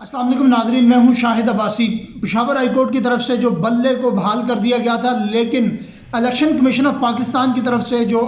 السلام علیکم ناظرین، میں ہوں شاہد عباسی۔ پشاور ہائی کورٹ کی طرف سے جو بلے کو بحال کر دیا گیا تھا، لیکن الیکشن کمیشن آف پاکستان کی طرف سے جو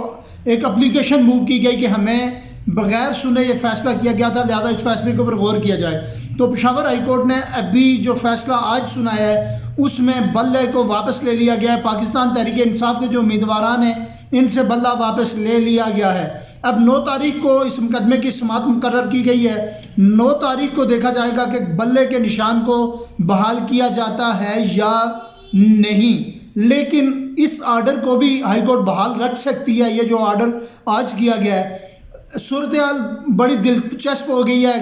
ایک اپلیکیشن موو کی گئی کہ ہمیں بغیر سنے یہ فیصلہ کیا گیا تھا، لہذا اس فیصلے کے اوپر غور کیا جائے، تو پشاور ہائی کورٹ نے ابھی جو فیصلہ آج سنایا ہے اس میں بلے کو واپس لے لیا گیا ہے۔ پاکستان تحریک انصاف کے جو امیدواران ہیں ان سے بلہ واپس لے لیا گیا ہے۔ اب 9 تاریخ کو اس مقدمے کی سماعت مقرر کی گئی ہے۔ 9 تاریخ کو دیکھا جائے گا کہ بلے کے نشان کو بحال کیا جاتا ہے یا نہیں، لیکن اس آرڈر کو بھی ہائی کورٹ بحال رکھ سکتی ہے۔ یہ جو آرڈر آج کیا گیا ہے، صورتحال بڑی دلچسپ ہو گئی ہے۔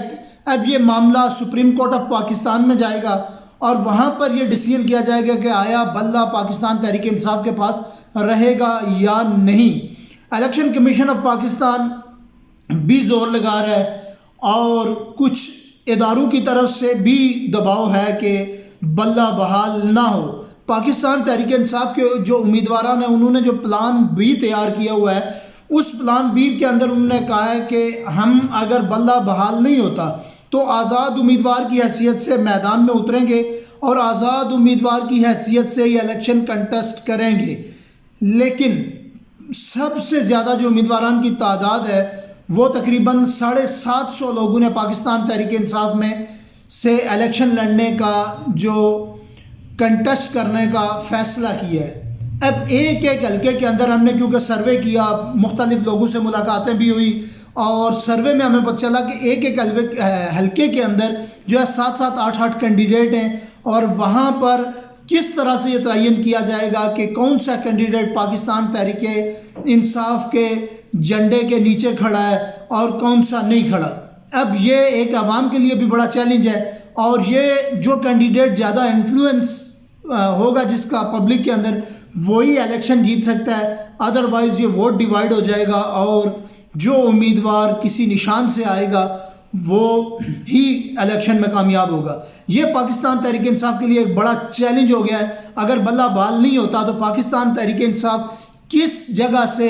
اب یہ معاملہ سپریم کورٹ آف پاکستان میں جائے گا اور وہاں پر یہ ڈیسیژن کیا جائے گا کہ آیا بلہ پاکستان تحریک انصاف کے پاس رہے گا یا نہیں۔ الیکشن کمیشن آف پاکستان بھی زور لگا رہا ہے اور کچھ اداروں کی طرف سے بھی دباؤ ہے کہ بلہ بحال نہ ہو۔ پاکستان تحریک انصاف کے جو امیدواران ہیں انہوں نے جو پلان بی تیار کیا ہوا ہے، اس پلان بی کے اندر انہوں نے کہا ہے کہ ہم اگر بلہ بحال نہیں ہوتا تو آزاد امیدوار کی حیثیت سے میدان میں اتریں گے اور آزاد امیدوار کی حیثیت سے یہ الیکشن کنٹیسٹ کریں گے۔ لیکن سب سے زیادہ جو امیدواران کی تعداد ہے وہ تقریباً 750 لوگوں نے پاکستان تحریک انصاف میں سے الیکشن لڑنے کا جو کنٹیسٹ کرنے کا فیصلہ کیا ہے۔ اب ایک حلقے کے اندر ہم نے کیونکہ سروے کیا، مختلف لوگوں سے ملاقاتیں بھی ہوئی اور سروے میں ہمیں پتہ چلا کہ ایک حلقے کے اندر جو ہے 7 8 کینڈیڈیٹ ہیں، اور وہاں پر کس طرح سے یہ تعین کیا جائے گا کہ کون سا کینڈیڈیٹ پاکستان تحریک انصاف کے جھنڈے کے نیچے کھڑا ہے اور کون سا نہیں کھڑا۔ اب یہ ایک عوام کے لیے بھی بڑا چیلنج ہے، اور یہ جو کینڈیڈیٹ زیادہ انفلوئنس ہوگا جس کا پبلک کے اندر، وہی الیکشن جیت سکتا ہے، ادروائز یہ ووٹ ڈیوائیڈ ہو جائے گا اور جو امیدوار کسی نشان سے آئے گا وہ ہی الیکشن میں کامیاب ہوگا۔ یہ پاکستان تحریک انصاف کے لیے ایک بڑا چیلنج ہو گیا ہے۔ اگر بلہ بحال نہیں ہوتا تو پاکستان تحریک انصاف کس جگہ سے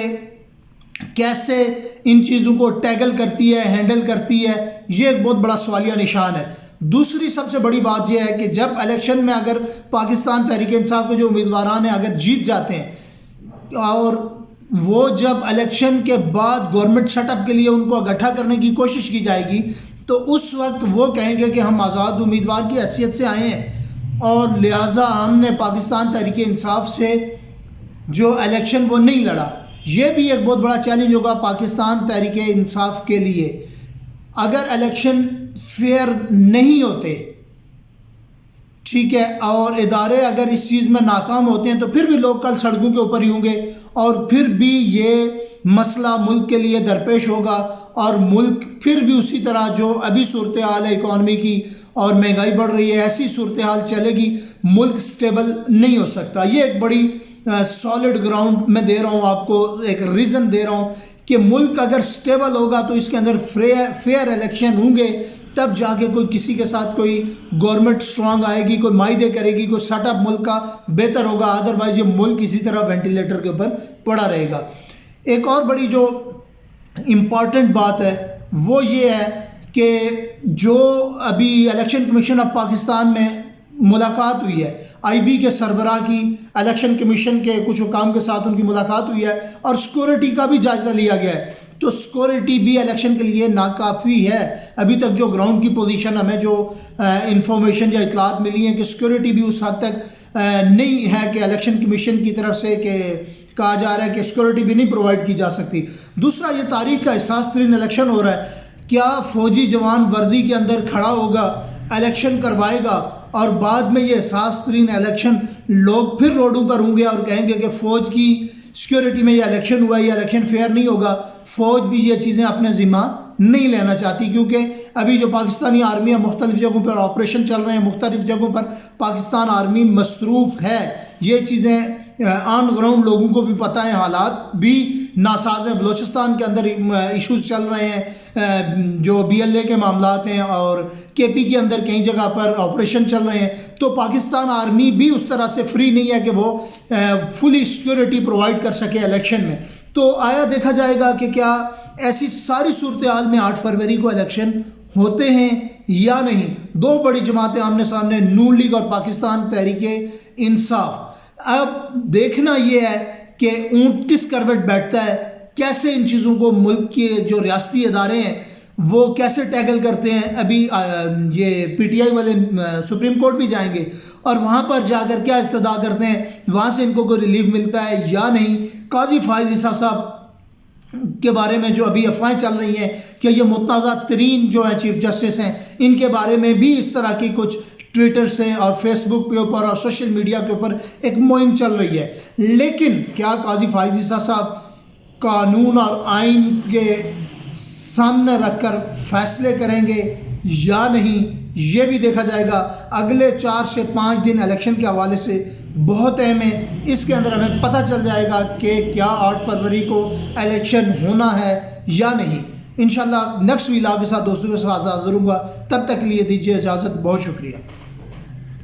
کیسے ان چیزوں کو ٹیکل کرتی ہے، ہینڈل کرتی ہے، یہ ایک بہت بڑا سوالیہ نشان ہے۔ دوسری سب سے بڑی بات یہ ہے کہ جب الیکشن میں اگر پاکستان تحریک انصاف کے جو امیدواران ہیں اگر جیت جاتے ہیں اور وہ جب الیکشن کے بعد گورنمنٹ سیٹ اپ کے لیے ان کو اکٹھا کرنے کی کوشش کی جائے گی تو اس وقت وہ کہیں گے کہ ہم آزاد امیدوار کی حیثیت سے آئے ہیں اور لہٰذا ہم نے پاکستان تحریک انصاف سے جو الیکشن وہ نہیں لڑا۔ یہ بھی ایک بہت بڑا چیلنج ہوگا پاکستان تحریک انصاف کے لیے۔ اگر الیکشن فیئر نہیں ہوتے، ٹھیک ہے، اور ادارے اگر اس چیز میں ناکام ہوتے ہیں تو پھر بھی لوگ کل سڑکوں کے اوپر ہی ہوں گے اور پھر بھی یہ مسئلہ ملک کے لیے درپیش ہوگا اور ملک پھر بھی اسی طرح جو ابھی صورتحال ہے اکانومی کی اور مہنگائی بڑھ رہی ہے، ایسی صورتحال چلے گی، ملک سٹیبل نہیں ہو سکتا۔ یہ ایک بڑی سالڈ گراؤنڈ میں دے رہا ہوں آپ کو، ایک ریزن دے رہا ہوں کہ ملک اگر سٹیبل ہوگا تو اس کے اندر فیئر الیکشن ہوں گے، تب جا کے کوئی کسی کے ساتھ کوئی گورنمنٹ سٹرانگ آئے گی، کوئی معاہدے کرے گی، کوئی سیٹ اپ ملک کا بہتر ہوگا، ادروائز یہ ملک اسی طرح وینٹیلیٹر کے اوپر پڑا رہے گا۔ ایک اور بڑی جو امپارٹنٹ بات ہے وہ یہ ہے کہ جو ابھی الیکشن کمیشن آف پاکستان میں ملاقات ہوئی ہے، آئی بی کے سربراہ کی الیکشن کمیشن کے کچھ حکام کے ساتھ ان کی ملاقات ہوئی ہے اور سیکورٹی کا بھی جائزہ لیا گیا ہے، تو سیکورٹی بھی الیکشن کے لیے ناکافی ہے۔ ابھی تک جو گراؤنڈ کی پوزیشن ہمیں جو انفارمیشن یا اطلاعات ملی ہیں کہ سیکورٹی بھی اس حد تک نہیں ہے کہ الیکشن کمیشن کی طرف سے کہ کہا جا رہا ہے کہ سیکورٹی بھی نہیں پرووائڈ کی جا سکتی۔ دوسرا، یہ تاریخ کا حساس ترین الیکشن ہو رہا ہے۔ کیا فوجی جوان وردی کے اندر کھڑا ہوگا، الیکشن کروائے گا اور بعد میں یہ حساس ترین الیکشن لوگ پھر روڈوں پر ہوں گے اور کہیں گے کہ فوج کی سیکورٹی میں یہ الیکشن ہوا ہے، یہ الیکشن فیئر نہیں ہوگا۔ فوج بھی یہ چیزیں اپنے ذمہ نہیں لینا چاہتی کیونکہ ابھی جو پاکستانی آرمی ہے مختلف جگہوں پر آپریشن چل رہے ہیں، مختلف جگہوں پر پاکستان آرمی مصروف ہے۔ یہ چیزیں آن گراؤنڈ لوگوں کو بھی پتہ ہے، حالات بھی ناساز ہیں۔ بلوچستان کے اندر ایشوز چل رہے ہیں، جو بی ایل اے کے معاملات ہیں، اور کے پی کے اندر کئی جگہ پر آپریشن چل رہے ہیں، تو پاکستان آرمی بھی اس طرح سے فری نہیں ہے کہ وہ فلی سیکورٹی پرووائڈ کر سکے الیکشن میں۔ تو آیا دیکھا جائے گا کہ کیا ایسی ساری صورتحال میں 8 فروری کو الیکشن ہوتے ہیں یا نہیں۔ دو بڑی جماعتیں آمنے سامنے، نون لیگ اور پاکستان تحریک انصاف۔ اب دیکھنا یہ ہے کہ اونٹ کس کروٹ بیٹھتا ہے، کیسے ان چیزوں کو ملک کے جو ریاستی ادارے ہیں وہ کیسے ٹیکل کرتے ہیں۔ ابھی یہ پی ٹی آئی والے سپریم کورٹ بھی جائیں گے اور وہاں پر جا کر کیا استدعا کرتے ہیں، وہاں سے ان کو کوئی ریلیف ملتا ہے یا نہیں۔ قاضی فائز عیسیٰ صاحب کے بارے میں جو ابھی افواہیں چل رہی ہیں کہ یہ متنازع ترین جو ہیں چیف جسٹس ہیں، ان کے بارے میں بھی اس طرح کی کچھ ٹویٹر سے اور فیس بک کے اوپر اور سوشل میڈیا کے اوپر ایک مہم چل رہی ہے۔ لیکن کیا قاضی فائز عیسیٰ صاحب قانون اور آئین کے سامنے رکھ کر فیصلے کریں گے یا نہیں، یہ بھی دیکھا جائے گا۔ اگلے 4 سے 5 دن الیکشن کے حوالے سے بہت اہم ہے، اس کے اندر ہمیں پتہ چل جائے گا کہ کیا 8 فروری کو الیکشن ہونا ہے یا نہیں۔ انشاءاللہ نیکسٹ ویلاگ کے ساتھ دوستوں کے ساتھ حاضر ہوں گا، تب تک کے لیے دیجیے اجازت، بہت شکریہ۔